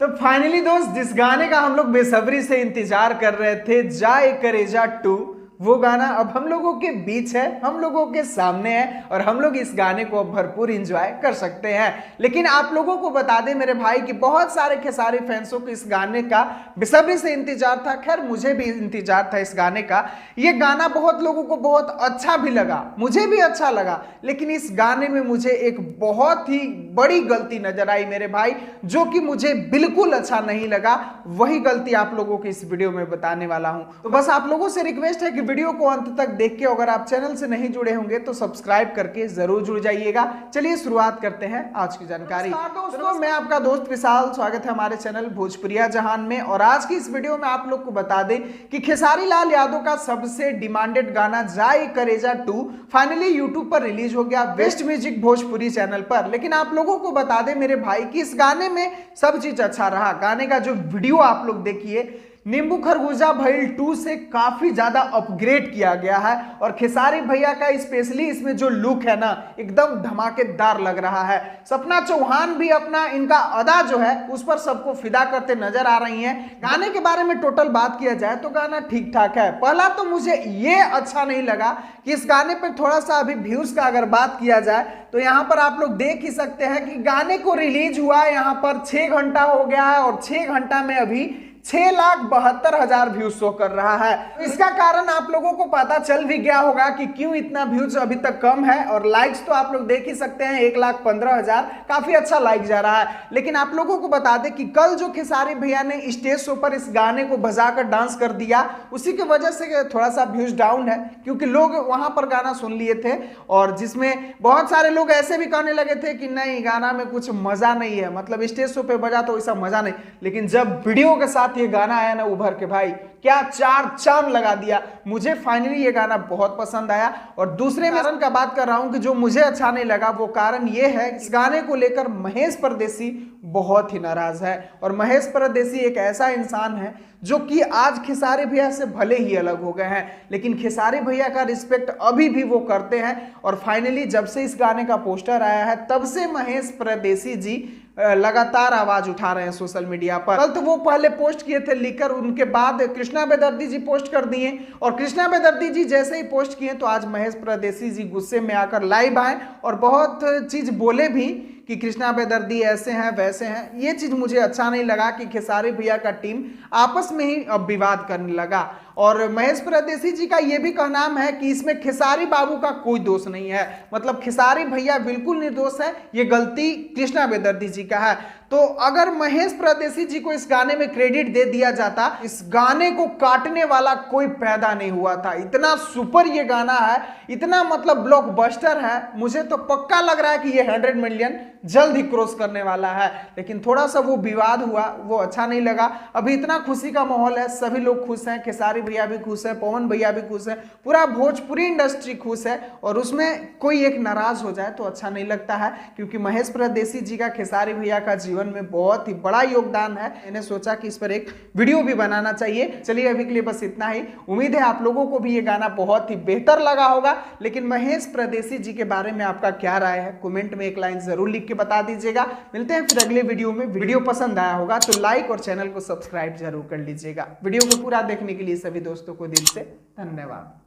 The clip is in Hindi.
तो फाइनली दोस्त, जिस गाने का हम लोग बेसब्री से इंतजार कर रहे थे, जाए करेजा 2, वो गाना अब हम लोगों के बीच है, हम लोगों के सामने है और हम लोग इस गाने को अब भरपूर एंजॉय कर सकते हैं। लेकिन आप लोगों को बता दें मेरे भाई कि बहुत सारे खेसारी फैंसों को इस गाने का बेसब्री से इंतजार था। खैर, मुझे भी इंतजार था इस गाने का। ये गाना बहुत लोगों को बहुत अच्छा भी लगा, मुझे भी अच्छा लगा, लेकिन इस गाने में मुझे एक बहुत ही बड़ी गलती नजर आई मेरे भाई, जो कि मुझे बिल्कुल अच्छा नहीं लगा। वही गलती आप लोगों को इस वीडियो में बताने वाला हूं। तो बस आप लोगों से रिक्वेस्ट है कि वीडियो को अंत तक देख के, अगर आप चैनल से नहीं जुड़े होंगे तो सब्सक्राइब करके जरूर जुड़ जाइएगा। चलिए शुरुआत करते हैं आज की जानकारी। दोस्तों, मैं आपका दोस्त विशाल, स्वागत है हमारे चैनल भोजपुरिया जहान में। और आज की इस वीडियो में आप लोग को बता दें कि खेसारी लाल यादव का सबसे डिमांडेड गाना जाए करेजा 2 फाइनली यूट्यूब पर रिलीज हो गया, बेस्ट म्यूजिक भोजपुरी चैनल पर। लेकिन आप लोगों को बता दें मेरे भाई कि इस गाने में सब चीज अच्छा रहा। गाने का जो वीडियो आप लोग देखिए, नींबू खरबूजा भइल 2 से काफी ज्यादा अपग्रेड किया गया है। और खेसारी भैया का स्पेशली इसमें जो लुक है ना, एकदम धमाकेदार लग रहा है। सपना चौहान भी अपना इनका अदा जो है उस पर सबको फिदा करते नजर आ रही हैं। गाने के बारे में टोटल बात किया जाए तो गाना ठीक ठाक है। पहला तो मुझे ये अच्छा नहीं लगा कि इस गाने पर थोड़ा सा अभी व्यूज का अगर बात किया जाए तो यहाँ पर आप लोग देख ही सकते हैं कि गाने को रिलीज हुआ यहाँ पर 6 घंटा हो गया है और 6 घंटा में अभी 6,72,000 व्यूज शो कर रहा है। इसका कारण आप लोगों को पता चल भी गया होगा कि क्यों इतना व्यूज अभी तक कम है। और लाइक्स तो आप लोग देख ही सकते हैं, 1,15,000, काफी अच्छा लाइक जा रहा है। लेकिन आप लोगों को बता दें कि कल जो खेसारी भैया ने स्टेज शो पर इस गाने को बजाकर डांस कर दिया, उसी की वजह से थोड़ा सा व्यूज डाउन है, क्योंकि लोग वहां पर गाना सुन लिए थे और जिसमें बहुत सारे लोग ऐसे भी कहने लगे थे कि नहीं, गाना में कुछ मजा नहीं है, मतलब स्टेज शो पे बजा तो वैसा मजा नहीं। लेकिन जब वीडियो के साथ ये गाना आया ना उभर के, भाई क्या चार चांद लगा दिया। मुझे फाइनली ये गाना बहुत पसंद आया। और दूसरे कारण का बात कर रहा हूं कि जो मुझे अच्छा नहीं लगा, वो कारण ये है इस गाने को लेकर महेश परदेसी बहुत ही नाराज है। और महेश परदेसी एक ऐसा इंसान है जो कि आज खेसारी भैया से भले ही अलग हो गए हैं, लेकिन खेसारी भैया का रिस्पेक्ट अभी भी वो करते हैं। और फाइनली जब से इस गाने का पोस्टर आया है तब से महेश परदेसी जी लगातार आवाज उठा रहे हैं सोशल मीडिया पर। कल तो वो पहले पोस्ट किए थे लिखकर, उनके बाद कृष्णा बेदर्दी जी पोस्ट कर दिए। और कृष्णा बेदर्दी जी जैसे ही पोस्ट किए तो आज महेश परदेसी जी गुस्से में आकर लाइव आए और बहुत चीज बोले भी कि कृष्णा बेदर्दी ऐसे हैं वैसे हैं। ये चीज मुझे अच्छा नहीं लगा कि खेसारी भैया का टीम आपस में ही अब विवाद करने लगा। और महेश परदेसी जी का यह भी कहना है कि इसमें खेसारी बाबू का कोई दोष नहीं है, मतलब खेसारी भैया बिल्कुल निर्दोष है, ये गलती कृष्णा बेदर्दी जी का है। तो अगर महेश परदेसी जी को इस गाने में क्रेडिट दे दिया जाता, इस गाने को काटने वाला कोई पैदा नहीं हुआ था। इतना सुपर ये गाना है, इतना मतलब ब्लॉकबस्टर है, मुझे तो पक्का लग रहा है कि ये 100 मिलियन जल्द ही क्रॉस करने वाला है। लेकिन थोड़ा सा वो विवाद हुआ, वो अच्छा नहीं लगा। अभी इतना खुशी का माहौल है, सभी लोग खुश हैं, खेसारी भैया भी खुश है, पवन भैया भी खुश है, पूरा भोजपुरी इंडस्ट्री खुश है। और उसमें कोई एक नाराज हो जाए तो अच्छा नहीं लगता है, क्योंकि महेश परदेसी जी का खेसारी भैया का जीवन में बहुत ही बड़ा योगदान है। मैंने सोचा कि इस पर एक वीडियो भी बनाना चाहिए। चलिए अभी के लिए बस इतना ही। उम्मीद है आप लोगों को भी ये गाना बहुत ही बेहतर लगा होगा। लेकिन महेश परदेसी जी के बारे में आपका क्या राय है, कमेंट में एक लाइन जरूर लिख के बता दीजिएगा। मिलते हैं फिर अगले वीडियो में। वीडियो पसंद आया होगा तो लाइक और चैनल को सब्सक्राइब जरूर कर लीजिएगा। वीडियो को पूरा देखने के लिए सभी दोस्तों को दिल से धन्यवाद।